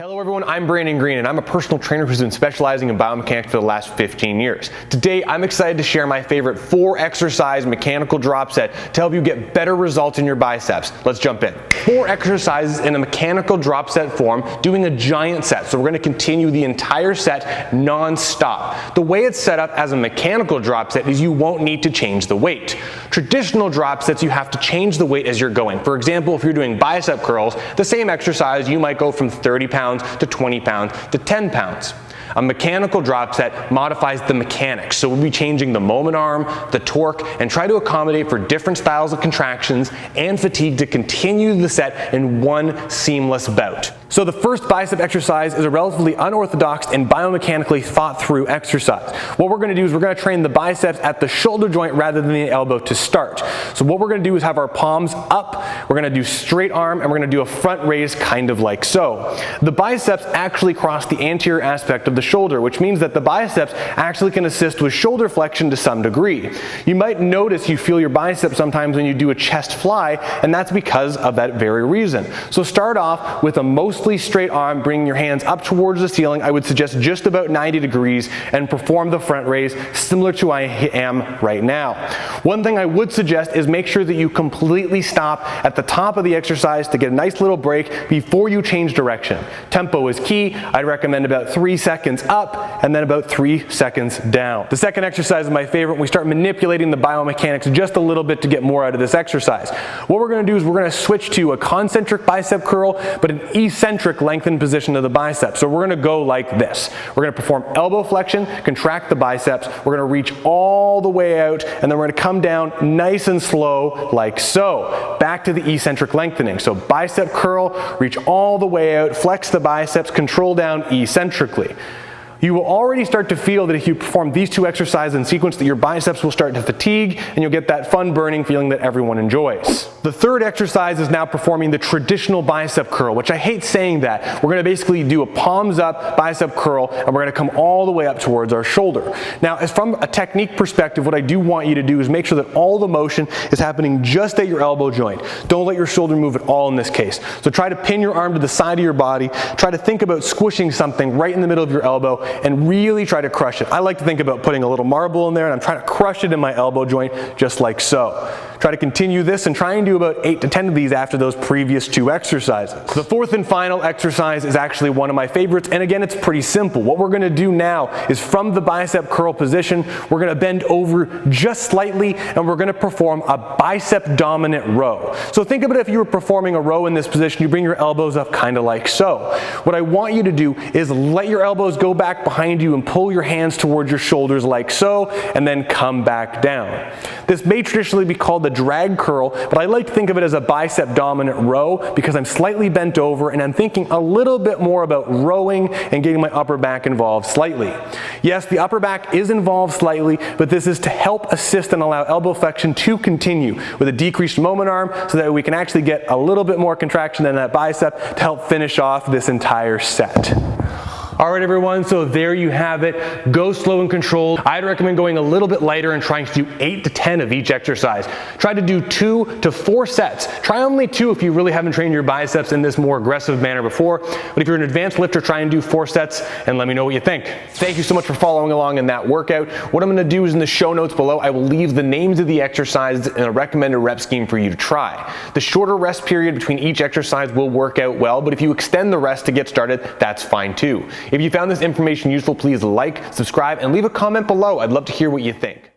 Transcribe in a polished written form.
Hello everyone, I'm Brandon Green and I'm a personal trainer who's been specializing in biomechanics for the last 15 years. Today I'm excited to share my favorite 4-exercise mechanical drop set to help you get better results in your biceps. Let's jump in. 4 exercises in a mechanical drop set form doing a giant set. So we're going to continue the entire set non-stop. The way it's set up as a mechanical drop set is you won't need to change the weight. Traditional drop sets you have to change the weight as you're going. For example, if you're doing bicep curls, the same exercise you might go from 30 pounds to 20 pounds to 10 pounds. A mechanical drop set modifies the mechanics, so we'll be changing the moment arm, the torque, and try to accommodate for different styles of contractions and fatigue to continue the set in one seamless bout. So the first bicep exercise is a relatively unorthodox and biomechanically thought through exercise. What we're going to do is we're going to train the biceps at the shoulder joint rather than the elbow to start. So what we're going to do is have our palms up, we're going to do straight arm, and we're going to do a front raise kind of like so. The biceps actually cross the anterior aspect of the shoulder, which means that the biceps actually can assist with shoulder flexion to some degree. You might notice you feel your biceps sometimes when you do a chest fly, and that's because of that very reason. So start off with a mostly straight arm, bringing your hands up towards the ceiling. I would suggest just about 90 degrees and perform the front raise similar to I am right now. One thing I would suggest is make sure that you completely stop at the top of the exercise to get a nice little break before you change direction. Tempo is key. I'd recommend about 3 seconds up and then about 3 seconds down. The second exercise is my favorite. We start manipulating the biomechanics just a little bit to get more out of this exercise. What we're going to do is we're going to switch to a concentric bicep curl, but an eccentric lengthened position of the biceps. So we're going to go like this. We're going to perform elbow flexion, contract the biceps. We're going to reach all the way out, and then we're going to come down nice and slow like so. Back to the eccentric lengthening. So bicep curl, reach all the way out, flex the biceps, control down eccentrically. You will already start to feel that if you perform these 2 exercises in sequence that your biceps will start to fatigue and you'll get that fun burning feeling that everyone enjoys. The third exercise is now performing the traditional bicep curl, which I hate saying that. We're going to basically do a palms up bicep curl and we're going to come all the way up towards our shoulder. Now, as from a technique perspective, what I do want you to do is make sure that all the motion is happening just at your elbow joint. Don't let your shoulder move at all in this case. So try to pin your arm to the side of your body. Try to think about squishing something right in the middle of your elbow and really try to crush it. I like to think about putting a little marble in there and I'm trying to crush it in my elbow joint just like so. Try to continue this and try and do about 8 to 10 of these after those previous 2 exercises. The fourth and final exercise is actually one of my favorites, and again, it's pretty simple. What we're going to do now is from the bicep curl position, we're going to bend over just slightly and we're going to perform a bicep dominant row. So think about if you were performing a row in this position, you bring your elbows up kind of like so. What I want you to do is let your elbows go back behind you and pull your hands towards your shoulders like so, and then come back down. This may traditionally be called the drag curl, but I like to think of it as a bicep dominant row because I'm slightly bent over and I'm thinking a little bit more about rowing and getting my upper back involved slightly. Yes, the upper back is involved slightly, but this is to help assist and allow elbow flexion to continue with a decreased moment arm so that we can actually get a little bit more contraction in that bicep to help finish off this entire set. All right, everyone, so there you have it. Go slow and controlled. I'd recommend going a little bit lighter and trying to do 8 to 10 of each exercise. Try to do 2 to 4 sets. Try only 2 if you really haven't trained your biceps in this more aggressive manner before. But if you're an advanced lifter, try and do 4 sets and let me know what you think. Thank you so much for following along in that workout. What I'm gonna do is in the show notes below, I will leave the names of the exercises and a recommended rep scheme for you to try. The shorter rest period between each exercise will work out well, but if you extend the rest to get started, that's fine too. If you found this information useful, please like, subscribe, and leave a comment below. I'd love to hear what you think.